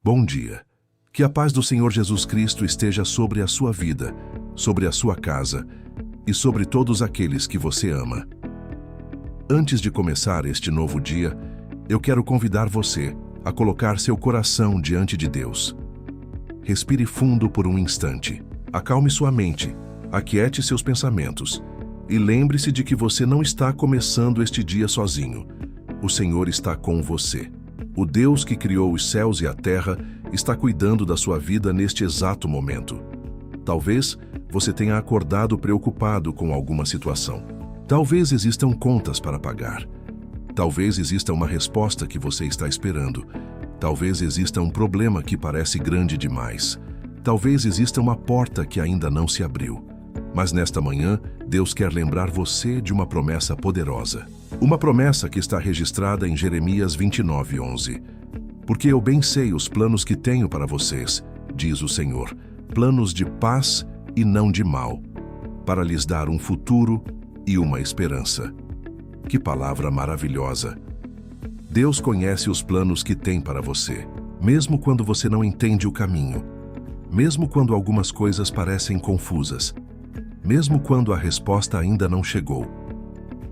Bom dia. Que a paz do Senhor Jesus Cristo esteja sobre a sua vida, sobre a sua casa e sobre todos aqueles que você ama. Antes de começar este novo dia, eu quero convidar você a colocar seu coração diante de Deus. Respire fundo por um instante, acalme sua mente, aquiete seus pensamentos e lembre-se de que você não está começando este dia sozinho. O Senhor está com você. O Deus que criou os céus e a terra está cuidando da sua vida neste exato momento. Talvez você tenha acordado preocupado com alguma situação. Talvez existam contas para pagar. Talvez exista uma resposta que você está esperando. Talvez exista um problema que parece grande demais. Talvez exista uma porta que ainda não se abriu. Mas nesta manhã, Deus quer lembrar você de uma promessa poderosa. Uma promessa que está registrada em Jeremias 29:11. Porque eu bem sei os planos que tenho para vocês, diz o Senhor, planos de paz e não de mal, para lhes dar um futuro e uma esperança. Que palavra maravilhosa! Deus conhece os planos que tem para você, mesmo quando você não entende o caminho, mesmo quando algumas coisas parecem confusas, mesmo quando a resposta ainda não chegou.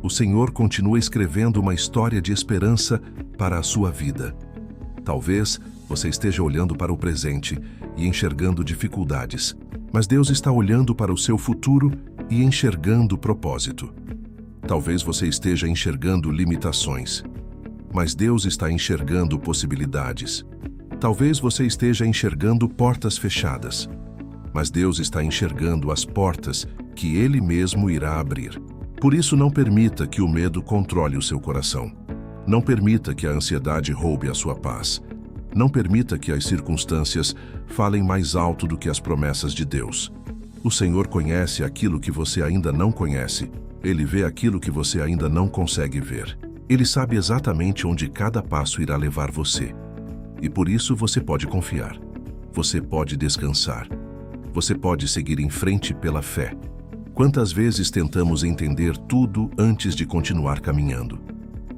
O Senhor continua escrevendo uma história de esperança para a sua vida. Talvez você esteja olhando para o presente e enxergando dificuldades, mas Deus está olhando para o seu futuro e enxergando propósito. Talvez você esteja enxergando limitações, mas Deus está enxergando possibilidades. Talvez você esteja enxergando portas fechadas, mas Deus está enxergando as portas que Ele mesmo irá abrir. Por isso, não permita que o medo controle o seu coração. Não permita que a ansiedade roube a sua paz. Não permita que as circunstâncias falem mais alto do que as promessas de Deus. O Senhor conhece aquilo que você ainda não conhece. Ele vê aquilo que você ainda não consegue ver. Ele sabe exatamente onde cada passo irá levar você. E por isso você pode confiar. Você pode descansar. Você pode seguir em frente pela fé. Quantas vezes tentamos entender tudo antes de continuar caminhando?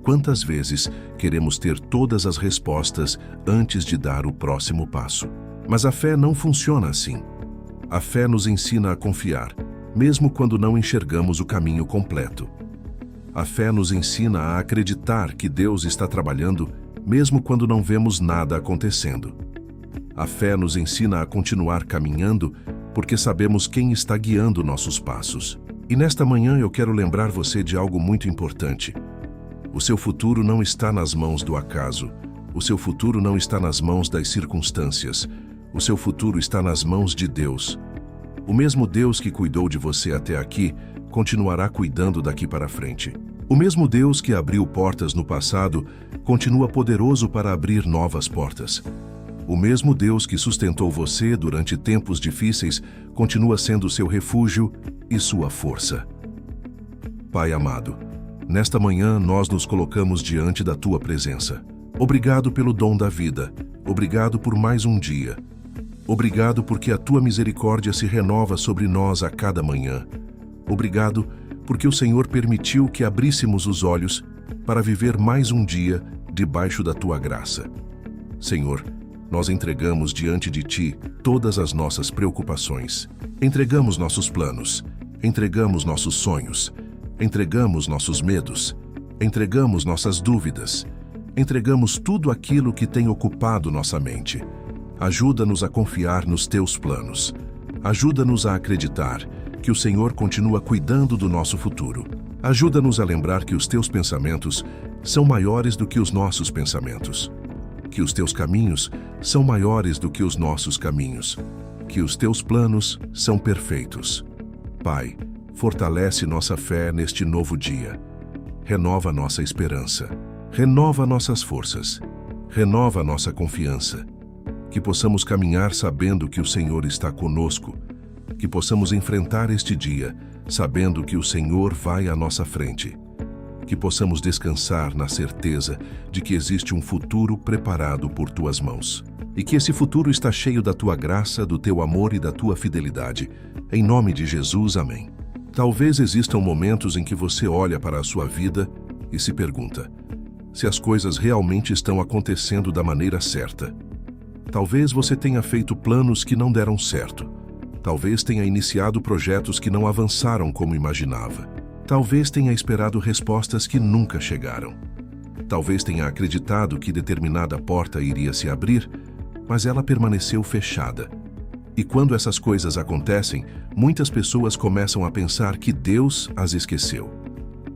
Quantas vezes queremos ter todas as respostas antes de dar o próximo passo? Mas a fé não funciona assim. A fé nos ensina a confiar, mesmo quando não enxergamos o caminho completo. A fé nos ensina a acreditar que Deus está trabalhando, mesmo quando não vemos nada acontecendo. A fé nos ensina a continuar caminhando, porque sabemos quem está guiando nossos passos. E nesta manhã eu quero lembrar você de algo muito importante. O seu futuro não está nas mãos do acaso. O seu futuro não está nas mãos das circunstâncias. O seu futuro está nas mãos de Deus. O mesmo Deus que cuidou de você até aqui, continuará cuidando daqui para frente. O mesmo Deus que abriu portas no passado, continua poderoso para abrir novas portas. O mesmo Deus que sustentou você durante tempos difíceis continua sendo seu refúgio e sua força. Pai amado, nesta manhã nós nos colocamos diante da Tua presença. Obrigado pelo dom da vida. Obrigado por mais um dia. Obrigado porque a Tua misericórdia se renova sobre nós a cada manhã. Obrigado porque o Senhor permitiu que abríssemos os olhos para viver mais um dia debaixo da Tua graça. Senhor, nós entregamos diante de Ti todas as nossas preocupações. Entregamos nossos planos, entregamos nossos sonhos, entregamos nossos medos, entregamos nossas dúvidas, entregamos tudo aquilo que tem ocupado nossa mente. Ajuda-nos a confiar nos Teus planos. Ajuda-nos a acreditar que o Senhor continua cuidando do nosso futuro. Ajuda-nos a lembrar que os Teus pensamentos são maiores do que os nossos pensamentos. Que os Teus caminhos são maiores do que os nossos caminhos, que os Teus planos são perfeitos. Pai, fortalece nossa fé neste novo dia. Renova nossa esperança, renova nossas forças, renova nossa confiança. Que possamos caminhar sabendo que o Senhor está conosco, que possamos enfrentar este dia sabendo que o Senhor vai à nossa frente. Que possamos descansar na certeza de que existe um futuro preparado por Tuas mãos. E que esse futuro está cheio da Tua graça, do Teu amor e da Tua fidelidade. Em nome de Jesus, amém. Talvez existam momentos em que você olha para a sua vida e se pergunta: se as coisas realmente estão acontecendo da maneira certa. Talvez você tenha feito planos que não deram certo. Talvez tenha iniciado projetos que não avançaram como imaginava. Talvez tenha esperado respostas que nunca chegaram. Talvez tenha acreditado que determinada porta iria se abrir, mas ela permaneceu fechada. E quando essas coisas acontecem, muitas pessoas começam a pensar que Deus as esqueceu.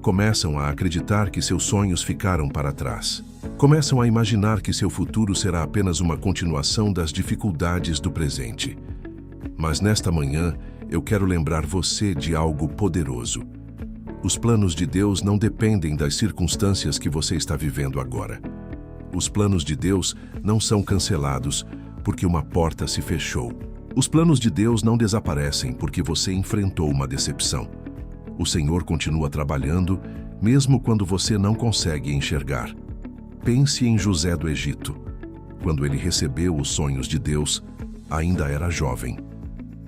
Começam a acreditar que seus sonhos ficaram para trás. Começam a imaginar que seu futuro será apenas uma continuação das dificuldades do presente. Mas nesta manhã, eu quero lembrar você de algo poderoso. Os planos de Deus não dependem das circunstâncias que você está vivendo agora. Os planos de Deus não são cancelados porque uma porta se fechou. Os planos de Deus não desaparecem porque você enfrentou uma decepção. O Senhor continua trabalhando, mesmo quando você não consegue enxergar. Pense em José do Egito. Quando ele recebeu os sonhos de Deus, ainda era jovem.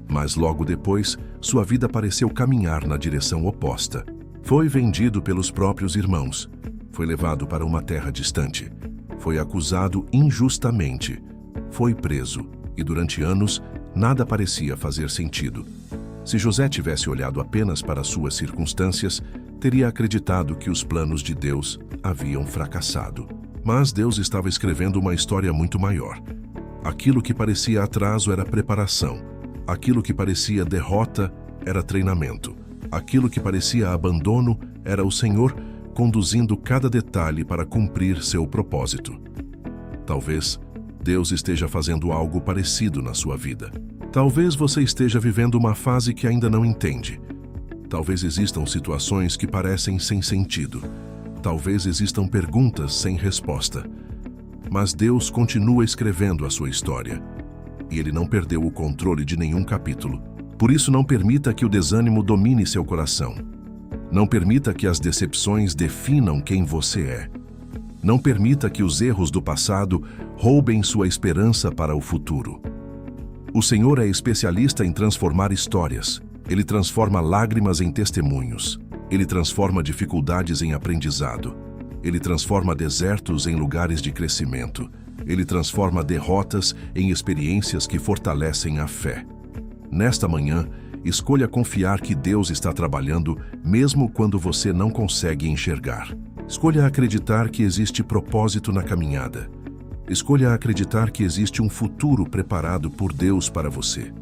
Mas logo depois, sua vida pareceu caminhar na direção oposta. Foi vendido pelos próprios irmãos. Foi levado para uma terra distante. Foi acusado injustamente. Foi preso. E durante anos, nada parecia fazer sentido. Se José tivesse olhado apenas para suas circunstâncias, teria acreditado que os planos de Deus haviam fracassado. Mas Deus estava escrevendo uma história muito maior. Aquilo que parecia atraso era preparação. Aquilo que parecia derrota era treinamento. Aquilo que parecia abandono era o Senhor conduzindo cada detalhe para cumprir seu propósito. Talvez Deus esteja fazendo algo parecido na sua vida. Talvez você esteja vivendo uma fase que ainda não entende. Talvez existam situações que parecem sem sentido. Talvez existam perguntas sem resposta. Mas Deus continua escrevendo a sua história. E Ele não perdeu o controle de nenhum capítulo. Por isso, não permita que o desânimo domine seu coração. Não permita que as decepções definam quem você é. Não permita que os erros do passado roubem sua esperança para o futuro. O Senhor é especialista em transformar histórias. Ele transforma lágrimas em testemunhos. Ele transforma dificuldades em aprendizado. Ele transforma desertos em lugares de crescimento. Ele transforma derrotas em experiências que fortalecem a fé. Nesta manhã, escolha confiar que Deus está trabalhando mesmo quando você não consegue enxergar. Escolha acreditar que existe propósito na caminhada. Escolha acreditar que existe um futuro preparado por Deus para você.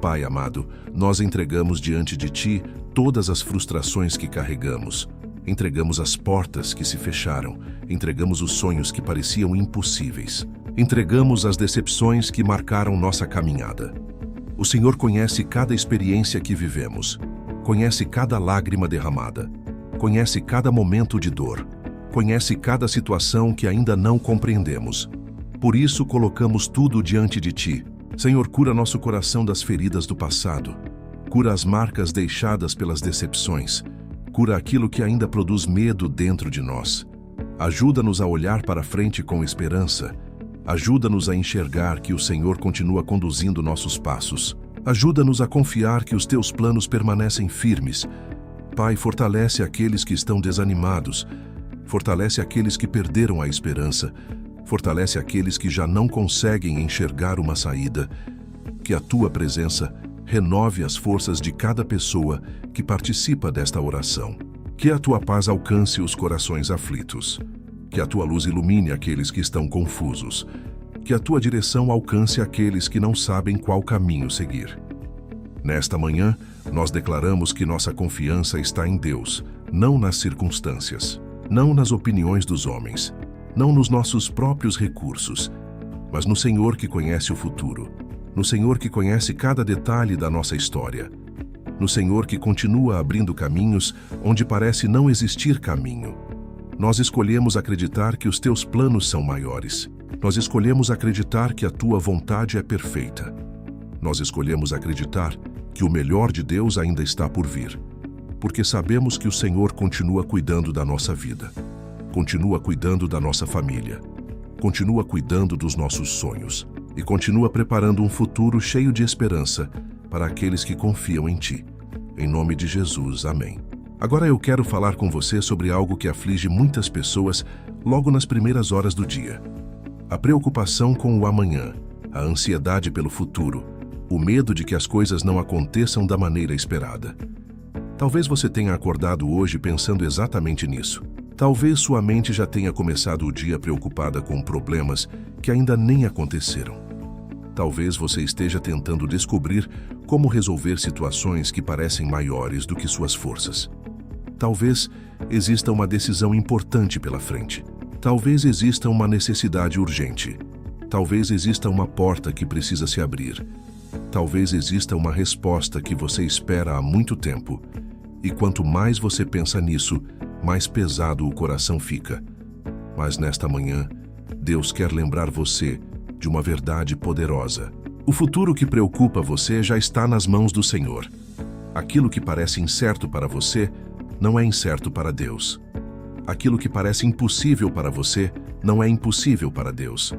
Pai amado, nós entregamos diante de Ti todas as frustrações que carregamos. Entregamos as portas que se fecharam. Entregamos os sonhos que pareciam impossíveis. Entregamos as decepções que marcaram nossa caminhada. O Senhor conhece cada experiência que vivemos. Conhece cada lágrima derramada. Conhece cada momento de dor. Conhece cada situação que ainda não compreendemos. Por isso, colocamos tudo diante de Ti. Senhor, cura nosso coração das feridas do passado. Cura as marcas deixadas pelas decepções. Cura aquilo que ainda produz medo dentro de nós. Ajuda-nos a olhar para frente com esperança. Ajuda-nos a enxergar que o Senhor continua conduzindo nossos passos. Ajuda-nos a confiar que os Teus planos permanecem firmes. Pai, fortalece aqueles que estão desanimados. Fortalece aqueles que perderam a esperança. Fortalece aqueles que já não conseguem enxergar uma saída. Que a Tua presença renove as forças de cada pessoa que participa desta oração. Que a Tua paz alcance os corações aflitos. Que a Tua luz ilumine aqueles que estão confusos. Que a Tua direção alcance aqueles que não sabem qual caminho seguir. Nesta manhã, nós declaramos que nossa confiança está em Deus, não nas circunstâncias, não nas opiniões dos homens, não nos nossos próprios recursos, mas no Senhor que conhece o futuro, no Senhor que conhece cada detalhe da nossa história, no Senhor que continua abrindo caminhos onde parece não existir caminho. Nós escolhemos acreditar que os Teus planos são maiores. Nós escolhemos acreditar que a Tua vontade é perfeita. Nós escolhemos acreditar que o melhor de Deus ainda está por vir, porque sabemos que o Senhor continua cuidando da nossa vida, continua cuidando da nossa família, continua cuidando dos nossos sonhos e continua preparando um futuro cheio de esperança para aqueles que confiam em Ti. Em nome de Jesus, amém. Agora eu quero falar com você sobre algo que aflige muitas pessoas logo nas primeiras horas do dia. A preocupação com o amanhã, a ansiedade pelo futuro, o medo de que as coisas não aconteçam da maneira esperada. Talvez você tenha acordado hoje pensando exatamente nisso. Talvez sua mente já tenha começado o dia preocupada com problemas que ainda nem aconteceram. Talvez você esteja tentando descobrir como resolver situações que parecem maiores do que suas forças. Talvez exista uma decisão importante pela frente. Talvez exista uma necessidade urgente. Talvez exista uma porta que precisa se abrir. Talvez exista uma resposta que você espera há muito tempo. E quanto mais você pensa nisso, mais pesado o coração fica. Mas nesta manhã, Deus quer lembrar você de uma verdade poderosa. O futuro que preocupa você já está nas mãos do Senhor. Aquilo que parece incerto para você não é incerto para Deus. Aquilo que parece impossível para você não é impossível para Deus.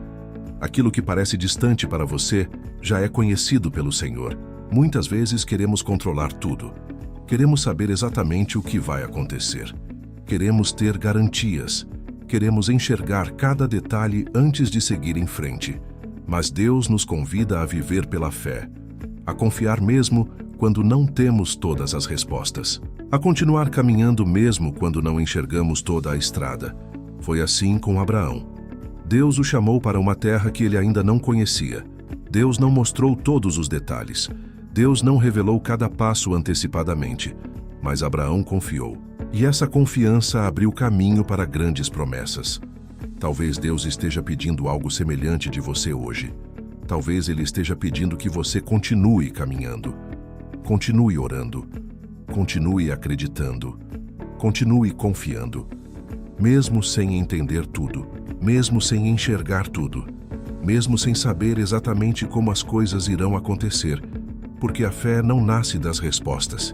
Aquilo que parece distante para você já é conhecido pelo Senhor. Muitas vezes queremos controlar tudo. Queremos saber exatamente o que vai acontecer. Queremos ter garantias. Queremos enxergar cada detalhe antes de seguir em frente. Mas Deus nos convida a viver pela fé, a confiar mesmo quando não temos todas as respostas, a continuar caminhando mesmo quando não enxergamos toda a estrada. Foi assim com Abraão. Deus o chamou para uma terra que ele ainda não conhecia. Deus não mostrou todos os detalhes. Deus não revelou cada passo antecipadamente, mas Abraão confiou. E essa confiança abriu caminho para grandes promessas. Talvez Deus esteja pedindo algo semelhante de você hoje. Talvez Ele esteja pedindo que você continue caminhando. Continue orando. Continue acreditando. Continue confiando. Mesmo sem entender tudo. Mesmo sem enxergar tudo. Mesmo sem saber exatamente como as coisas irão acontecer. Porque a fé não nasce das respostas.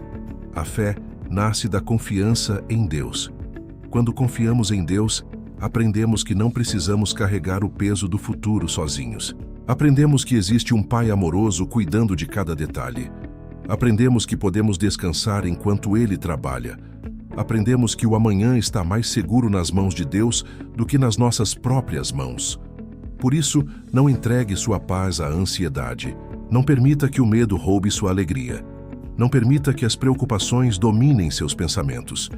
A fé nasce da confiança em Deus. Quando confiamos em Deus, aprendemos que não precisamos carregar o peso do futuro sozinhos. Aprendemos que existe um Pai amoroso cuidando de cada detalhe. Aprendemos que podemos descansar enquanto Ele trabalha. Aprendemos que o amanhã está mais seguro nas mãos de Deus do que nas nossas próprias mãos. Por isso, não entregue sua paz à ansiedade. Não permita que o medo roube sua alegria. Não permita que as preocupações dominem seus pensamentos.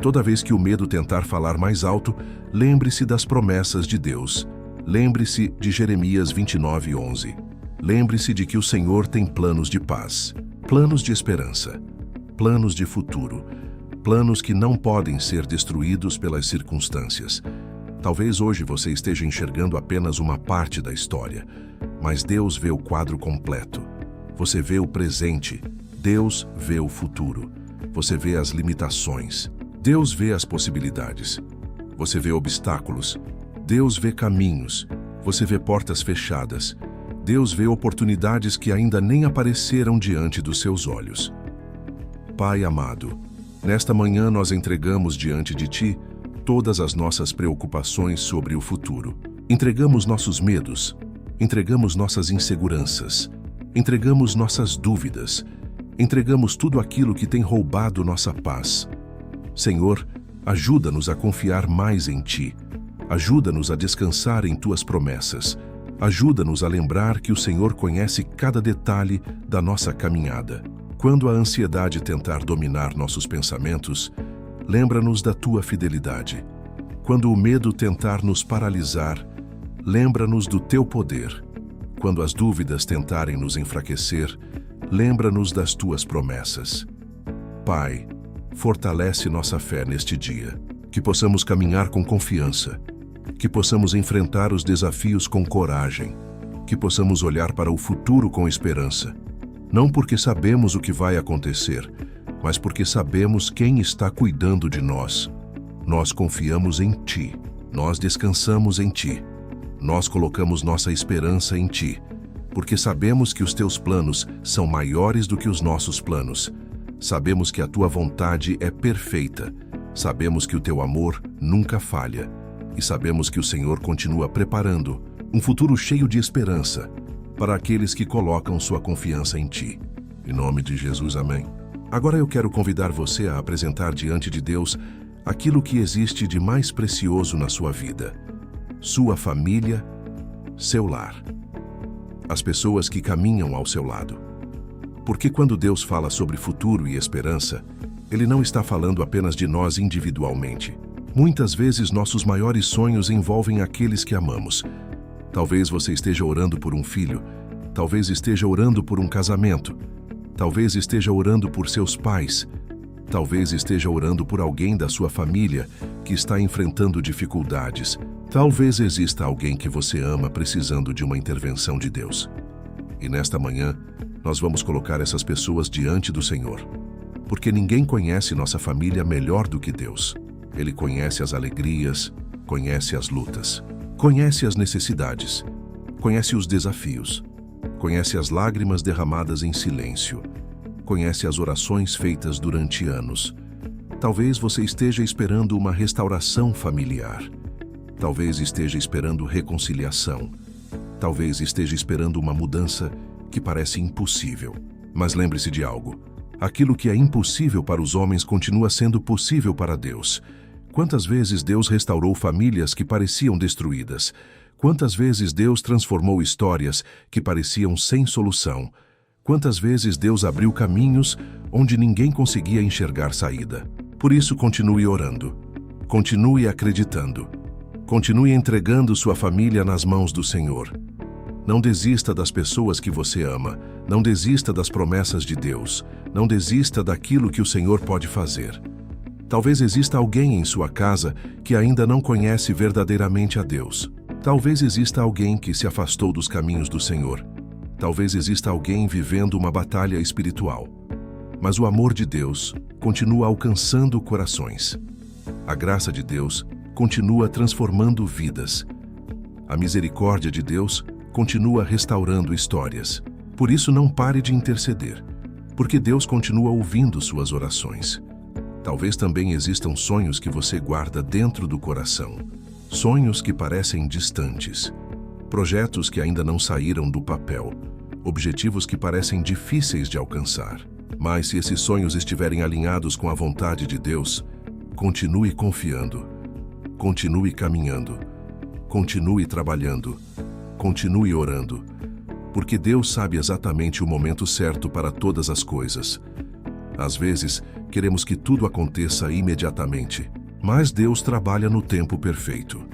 Toda vez que o medo tentar falar mais alto, lembre-se das promessas de Deus. Lembre-se de Jeremias 29:11. Lembre-se de que o Senhor tem planos de paz, planos de esperança, planos de futuro, planos que não podem ser destruídos pelas circunstâncias. Talvez hoje você esteja enxergando apenas uma parte da história, mas Deus vê o quadro completo. Você vê o presente, Deus vê o futuro. Você vê as limitações, Deus vê as possibilidades. Você vê obstáculos, Deus vê caminhos. Você vê portas fechadas, Deus vê oportunidades que ainda nem apareceram diante dos seus olhos. Pai amado, nesta manhã nós entregamos diante de Ti todas as nossas preocupações sobre o futuro. Entregamos nossos medos, entregamos nossas inseguranças, entregamos nossas dúvidas, entregamos tudo aquilo que tem roubado nossa paz. Senhor, ajuda-nos a confiar mais em Ti. Ajuda-nos a descansar em Tuas promessas. Ajuda-nos a lembrar que o Senhor conhece cada detalhe da nossa caminhada. Quando a ansiedade tentar dominar nossos pensamentos, lembra-nos da Tua fidelidade. Quando o medo tentar nos paralisar, lembra-nos do Teu poder. Quando as dúvidas tentarem nos enfraquecer, lembra-nos das Tuas promessas. Pai, fortalece nossa fé neste dia, que possamos caminhar com confiança, que possamos enfrentar os desafios com coragem, que possamos olhar para o futuro com esperança, não porque sabemos o que vai acontecer, mas porque sabemos quem está cuidando de nós. Nós confiamos em Ti, nós descansamos em Ti, nós colocamos nossa esperança em Ti, porque sabemos que os Teus planos são maiores do que os nossos planos. Sabemos que a Tua vontade é perfeita, sabemos que o Teu amor nunca falha, e sabemos que o Senhor continua preparando um futuro cheio de esperança para aqueles que colocam sua confiança em Ti. Em nome de Jesus, amém. Agora eu quero convidar você a apresentar diante de Deus aquilo que existe de mais precioso na sua vida: sua família seu lar. As pessoas que caminham ao seu lado. Porque quando Deus fala sobre futuro e esperança, Ele não está falando apenas de nós individualmente. Muitas vezes nossos maiores sonhos envolvem aqueles que amamos. Talvez você esteja orando por um filho, talvez esteja orando por um casamento, talvez esteja orando por seus pais, talvez esteja orando por alguém da sua família que está enfrentando dificuldades. Talvez exista alguém que você ama precisando de uma intervenção de Deus. E nesta manhã, nós vamos colocar essas pessoas diante do Senhor. Porque ninguém conhece nossa família melhor do que Deus. Ele conhece as alegrias, conhece as lutas, conhece as necessidades, conhece os desafios, conhece as lágrimas derramadas em silêncio, conhece as orações feitas durante anos. Talvez você esteja esperando uma restauração familiar. Talvez esteja esperando reconciliação. Talvez esteja esperando uma mudança que parece impossível. Mas lembre-se de algo. Aquilo que é impossível para os homens continua sendo possível para Deus. Quantas vezes Deus restaurou famílias que pareciam destruídas? Quantas vezes Deus transformou histórias que pareciam sem solução? Quantas vezes Deus abriu caminhos onde ninguém conseguia enxergar saída? Por isso, continue orando. Continue acreditando. Continue entregando sua família nas mãos do Senhor. Não desista das pessoas que você ama. Não desista das promessas de Deus. Não desista daquilo que o Senhor pode fazer. Talvez exista alguém em sua casa que ainda não conhece verdadeiramente a Deus. Talvez exista alguém que se afastou dos caminhos do Senhor. Talvez exista alguém vivendo uma batalha espiritual. Mas o amor de Deus continua alcançando corações. A graça de Deus continua transformando vidas. A misericórdia de Deus continua restaurando histórias. Por isso, não pare de interceder, porque Deus continua ouvindo suas orações. Talvez também existam sonhos que você guarda dentro do coração. Sonhos que parecem distantes. Projetos que ainda não saíram do papel. Objetivos que parecem difíceis de alcançar. Mas se esses sonhos estiverem alinhados com a vontade de Deus, continue confiando. Continue caminhando, continue trabalhando, continue orando, porque Deus sabe exatamente o momento certo para todas as coisas. Às vezes, queremos que tudo aconteça imediatamente, mas Deus trabalha no tempo perfeito.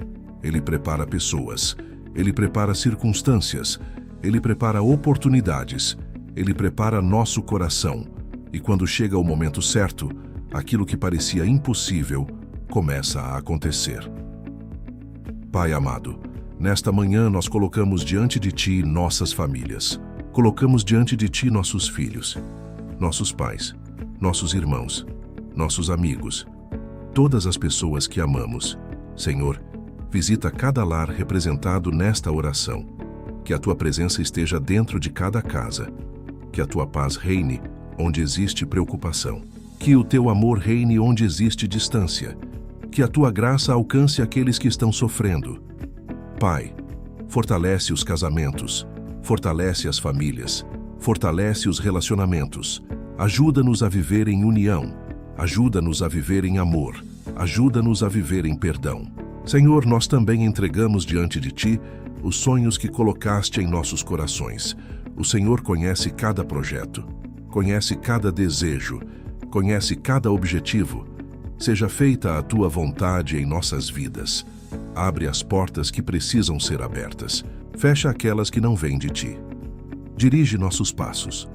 Ele prepara pessoas, Ele prepara circunstâncias, Ele prepara oportunidades, Ele prepara nosso coração, e quando chega o momento certo, aquilo que parecia impossível começa a acontecer. Pai amado, nesta manhã nós colocamos diante de Ti nossas famílias. Colocamos diante de Ti nossos filhos, nossos pais, nossos irmãos, nossos amigos, todas as pessoas que amamos. Senhor, visita cada lar representado nesta oração. Que a Tua presença esteja dentro de cada casa. Que a Tua paz reine onde existe preocupação. Que o Teu amor reine onde existe distância. Que a Tua graça alcance aqueles que estão sofrendo. Pai, fortalece os casamentos, fortalece as famílias, fortalece os relacionamentos. Ajuda-nos a viver em união, ajuda-nos a viver em amor, ajuda-nos a viver em perdão. Senhor, nós também entregamos diante de Ti os sonhos que colocaste em nossos corações. O Senhor conhece cada projeto, conhece cada desejo, conhece cada objetivo. Seja feita a Tua vontade em nossas vidas. Abre as portas que precisam ser abertas. Fecha aquelas que não vêm de Ti. Dirige nossos passos.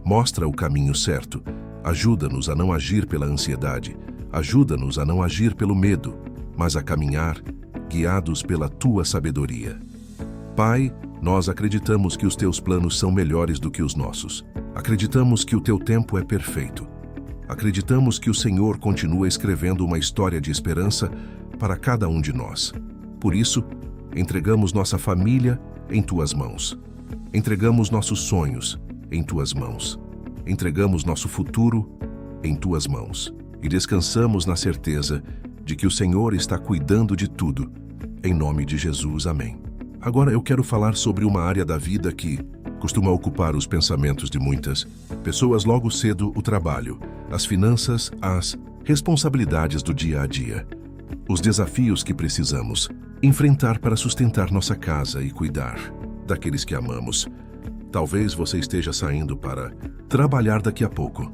Mostra o caminho certo. Ajuda-nos a não agir pela ansiedade. Ajuda-nos a não agir pelo medo, mas a caminhar, guiados pela Tua sabedoria. Pai, nós acreditamos que os Teus planos são melhores do que os nossos. Acreditamos que o Teu tempo é perfeito. Acreditamos que o Senhor continua escrevendo uma história de esperança para cada um de nós. Por isso, entregamos nossa família em Tuas mãos. Entregamos nossos sonhos em Tuas mãos. Entregamos nosso futuro em Tuas mãos. E descansamos na certeza de que o Senhor está cuidando de tudo. Em nome de Jesus, amém. Agora eu quero falar sobre uma área da vida que costuma ocupar os pensamentos de muitas pessoas logo cedo: o trabalho, as finanças, as responsabilidades do dia a dia. os desafios que precisamos enfrentar para sustentar nossa casa e cuidar daqueles que amamos. Talvez você esteja saindo para trabalhar daqui a pouco.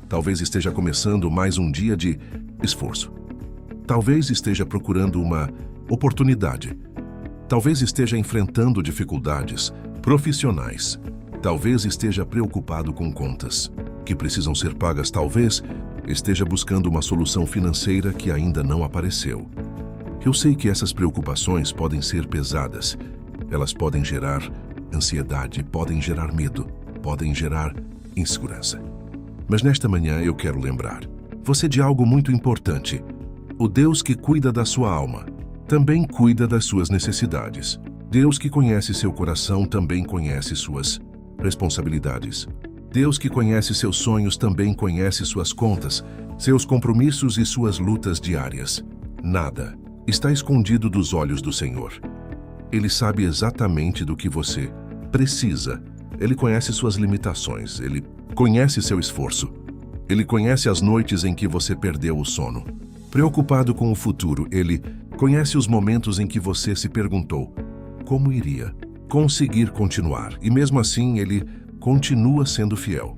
Talvez esteja começando mais um dia de esforço. Talvez esteja procurando uma oportunidade. Talvez esteja enfrentando dificuldades profissionais. Talvez esteja preocupado com contas que precisam ser pagas. Talvez esteja buscando uma solução financeira que ainda não apareceu. Eu sei que essas preocupações podem ser pesadas. Elas podem gerar ansiedade, podem gerar medo, podem gerar insegurança. Mas nesta manhã eu quero lembrar você de algo muito importante. O Deus que cuida da sua alma também cuida das suas necessidades. Deus que conhece seu coração também conhece suas responsabilidades. Deus que conhece seus sonhos também conhece suas contas, seus compromissos e suas lutas diárias. Nada está escondido dos olhos do Senhor. Ele sabe exatamente do que você precisa. Ele conhece suas limitações, ele conhece seu esforço. Ele conhece as noites em que você perdeu o sono. Preocupado com o futuro, ele conhece os momentos em que você se perguntou como iria conseguir continuar. E mesmo assim, ele continua sendo fiel.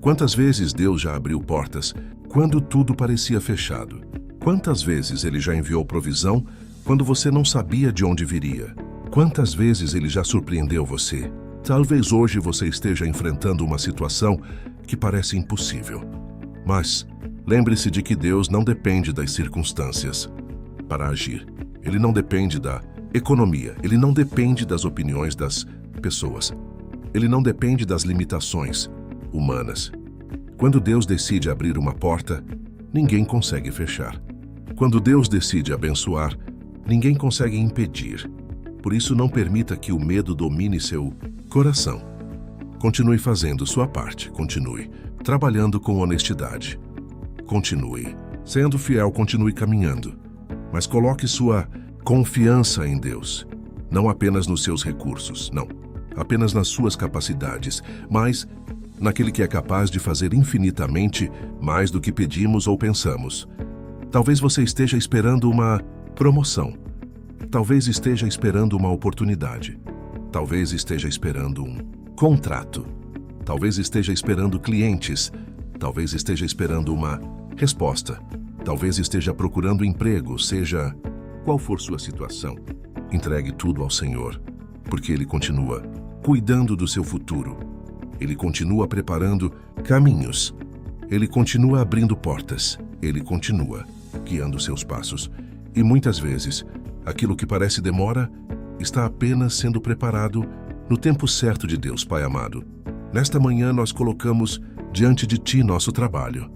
Quantas vezes Deus já abriu portas quando tudo parecia fechado? Quantas vezes ele já enviou provisão quando você não sabia de onde viria? Quantas vezes ele já surpreendeu você? Talvez hoje você esteja enfrentando uma situação que parece impossível. Mas lembre-se de que Deus não depende das circunstâncias para agir. Ele não depende da economia. Ele não depende das opiniões das pessoas. Ele não depende das limitações humanas. Quando Deus decide abrir uma porta, ninguém consegue fechar. Quando Deus decide abençoar, ninguém consegue impedir. Por isso, não permita que o medo domine seu coração. Continue fazendo sua parte. Continue trabalhando com honestidade. Continue sendo fiel. Continue caminhando. Mas coloque sua confiança em Deus. Não apenas nos seus recursos, não. Apenas nas suas capacidades, mas naquele que é capaz de fazer infinitamente mais do que pedimos ou pensamos. Talvez você esteja esperando uma promoção. Talvez esteja esperando uma oportunidade. Talvez esteja esperando um contrato. Talvez esteja esperando clientes. Talvez esteja esperando uma resposta. Talvez esteja procurando emprego, seja qual for sua situação. Entregue tudo ao Senhor, porque Ele continua cuidando do seu futuro. Ele continua preparando caminhos. Ele continua abrindo portas. Ele continua guiando seus passos. E muitas vezes, aquilo que parece demora está apenas sendo preparado no tempo certo de Deus, Pai amado. Nesta manhã nós colocamos diante de Ti nosso trabalho.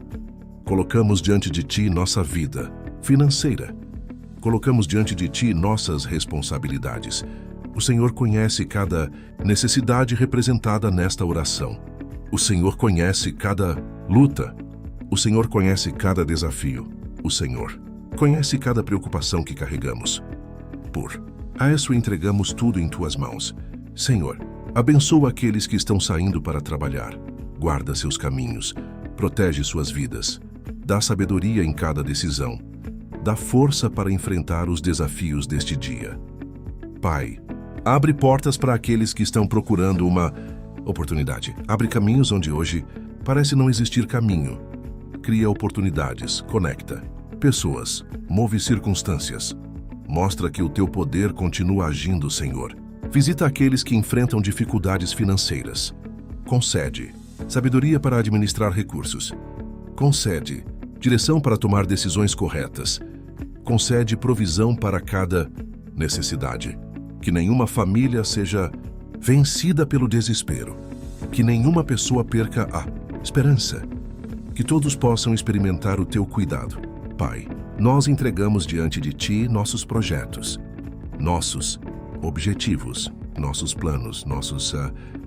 Colocamos diante de Ti nossa vida financeira. Colocamos diante de Ti nossas responsabilidades. O Senhor conhece cada necessidade representada nesta oração. O Senhor conhece cada luta. O Senhor conhece cada desafio. O Senhor conhece cada preocupação que carregamos. Por isso entregamos tudo em Tuas mãos. Senhor, abençoa aqueles que estão saindo para trabalhar. Guarda seus caminhos. Protege suas vidas. Dá sabedoria em cada decisão. Dá força para enfrentar os desafios deste dia. Pai, abre portas para aqueles que estão procurando uma oportunidade. Abre caminhos onde hoje parece não existir caminho. Cria oportunidades, conecta pessoas, move circunstâncias. Mostra que o Teu poder continua agindo, Senhor. Visita aqueles que enfrentam dificuldades financeiras. Concede sabedoria para administrar recursos. Concede direção para tomar decisões corretas. Concede provisão para cada necessidade. Que nenhuma família seja vencida pelo desespero. Que nenhuma pessoa perca a esperança. Que todos possam experimentar o Teu cuidado. Pai, nós entregamos diante de Ti nossos projetos, nossos objetivos, nossos planos, nossos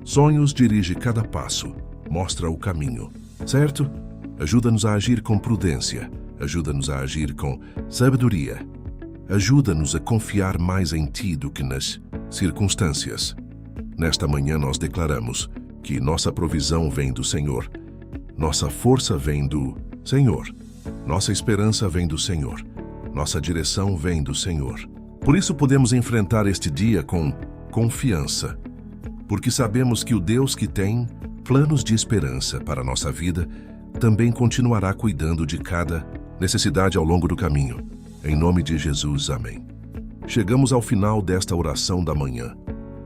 sonhos. Dirige cada passo. Mostra o caminho, certo? Ajuda-nos a agir com prudência. Ajuda-nos a agir com sabedoria. Ajuda-nos a confiar mais em Ti do que nas circunstâncias. Nesta manhã nós declaramos que nossa provisão vem do Senhor. Nossa força vem do Senhor. Nossa esperança vem do Senhor. Nossa direção vem do Senhor. Por isso podemos enfrentar este dia com confiança, porque sabemos que o Deus que tem planos de esperança para a nossa vida também continuará cuidando de cada necessidade ao longo do caminho. Em nome de Jesus, amém. Chegamos ao final desta oração da manhã.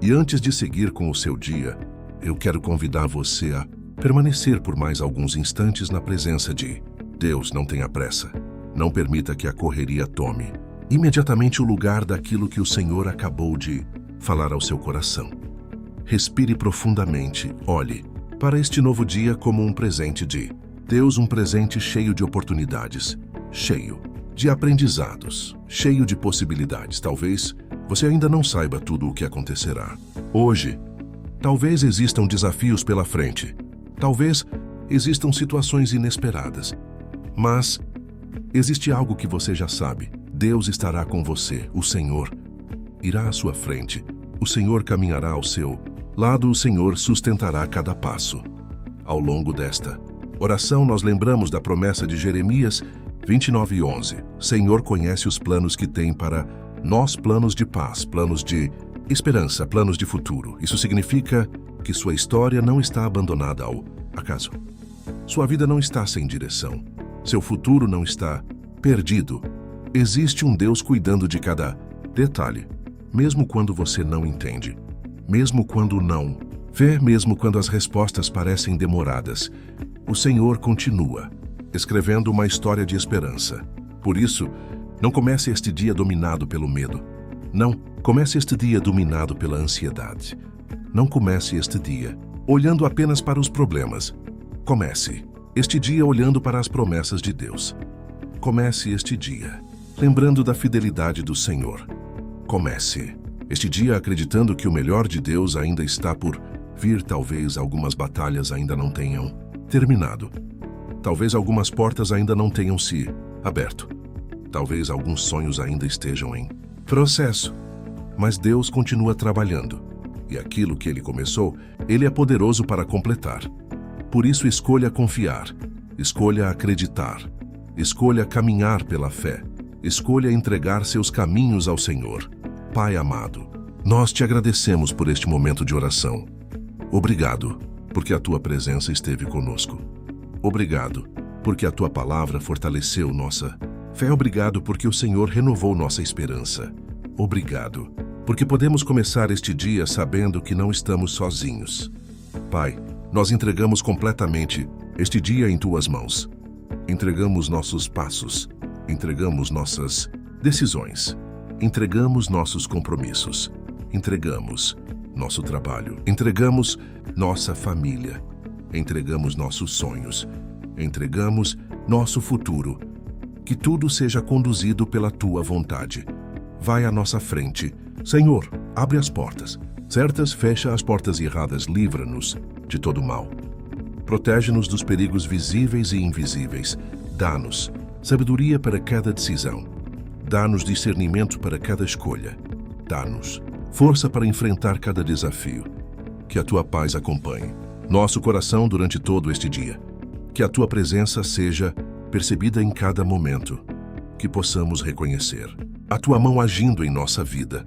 E antes de seguir com o seu dia, eu quero convidar você a permanecer por mais alguns instantes na presença de Deus. Não tenha pressa. Não permita que a correria tome imediatamente o lugar daquilo que o Senhor acabou de falar ao seu coração. Respire profundamente. Olhe para este novo dia como um presente de Deus, um presente cheio de oportunidades, cheio de aprendizados, cheio de possibilidades. Talvez você ainda não saiba tudo o que acontecerá hoje. Talvez existam desafios pela frente. Talvez existam situações inesperadas. Mas existe algo que você já sabe. Deus estará com você. O Senhor irá à sua frente. O Senhor caminhará ao seu lado. O Senhor sustentará cada passo. Ao longo desta oração, nós lembramos da promessa de Jeremias 29:11. Senhor conhece os planos que tem para nós, planos de paz, planos de esperança, planos de futuro. Isso significa que sua história não está abandonada ao acaso. Sua vida não está sem direção. Seu futuro não está perdido. Existe um Deus cuidando de cada detalhe, mesmo quando você não entende, mesmo quando não vê, mesmo quando as respostas parecem demoradas. O Senhor continua escrevendo uma história de esperança. Por isso, não comece este dia dominado pelo medo. Não comece este dia dominado pela ansiedade. Não comece este dia olhando apenas para os problemas. Comece este dia olhando para as promessas de Deus. Comece este dia lembrando da fidelidade do Senhor. Comece este dia acreditando que o melhor de Deus ainda está por vir. Talvez algumas batalhas ainda não tenham terminado. Talvez algumas portas ainda não tenham se aberto. Talvez alguns sonhos ainda estejam em processo. Mas Deus continua trabalhando. E aquilo que Ele começou, Ele é poderoso para completar. Por isso, escolha confiar. Escolha acreditar. Escolha caminhar pela fé. Escolha entregar seus caminhos ao Senhor. Pai amado, nós te agradecemos por este momento de oração. Obrigado, porque a tua presença esteve conosco. Obrigado, porque a tua palavra fortaleceu nossa fé. Obrigado, porque o Senhor renovou nossa esperança. Obrigado, porque podemos começar este dia sabendo que não estamos sozinhos. Pai, nós entregamos completamente este dia em tuas mãos. Entregamos nossos passos, entregamos nossas decisões, entregamos nossos compromissos, entregamos nosso trabalho, entregamos nossa família, entregamos nossos sonhos, entregamos nosso futuro. Que tudo seja conduzido pela tua vontade. Vai à nossa frente. Senhor, abre as portas certas, fecha as portas erradas, livra-nos de todo mal. Protege-nos dos perigos visíveis e invisíveis. Dá-nos sabedoria para cada decisão. Dá-nos discernimento para cada escolha. Dá-nos força para enfrentar cada desafio. Que a tua paz acompanhe nosso coração durante todo este dia. Que a tua presença seja percebida em cada momento. Que possamos reconhecer a tua mão agindo em nossa vida.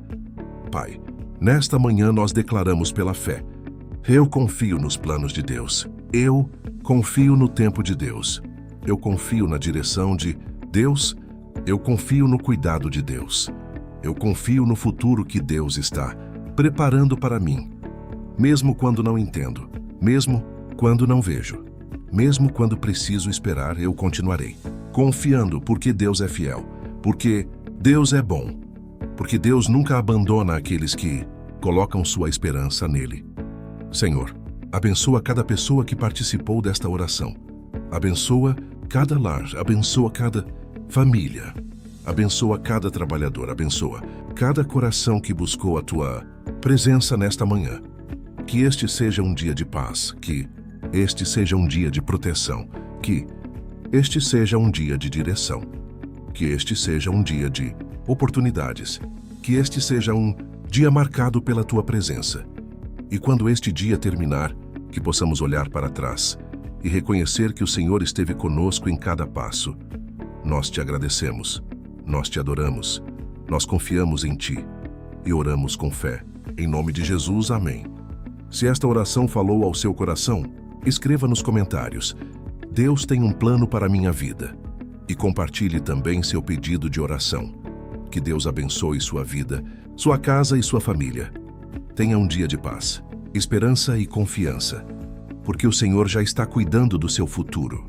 Pai, nesta manhã nós declaramos pela fé: eu confio nos planos de Deus. Eu confio no tempo de Deus. Eu confio na direção de Deus. Eu confio no cuidado de Deus. Eu confio no futuro que Deus está preparando para mim. Mesmo quando não entendo, mesmo quando não vejo, mesmo quando preciso esperar, eu continuarei confiando, porque Deus é fiel, porque Deus é bom, porque Deus nunca abandona aqueles que colocam sua esperança nele. Senhor, abençoa cada pessoa que participou desta oração. Abençoa cada lar, abençoa cada família, abençoa cada trabalhador, abençoa cada coração que buscou a tua presença nesta manhã. Que este seja um dia de paz, que este seja um dia de proteção, que este seja um dia de direção, que este seja um dia de oportunidades, que este seja um dia marcado pela tua presença. E quando este dia terminar, que possamos olhar para trás e reconhecer que o Senhor esteve conosco em cada passo. Nós te agradecemos, nós te adoramos, nós confiamos em ti e oramos com fé. Em nome de Jesus, amém. Se esta oração falou ao seu coração, escreva nos comentários: Deus tem um plano para a minha vida. E compartilhe também seu pedido de oração. Que Deus abençoe sua vida, sua casa e sua família. Tenha um dia de paz, esperança e confiança, porque o Senhor já está cuidando do seu futuro.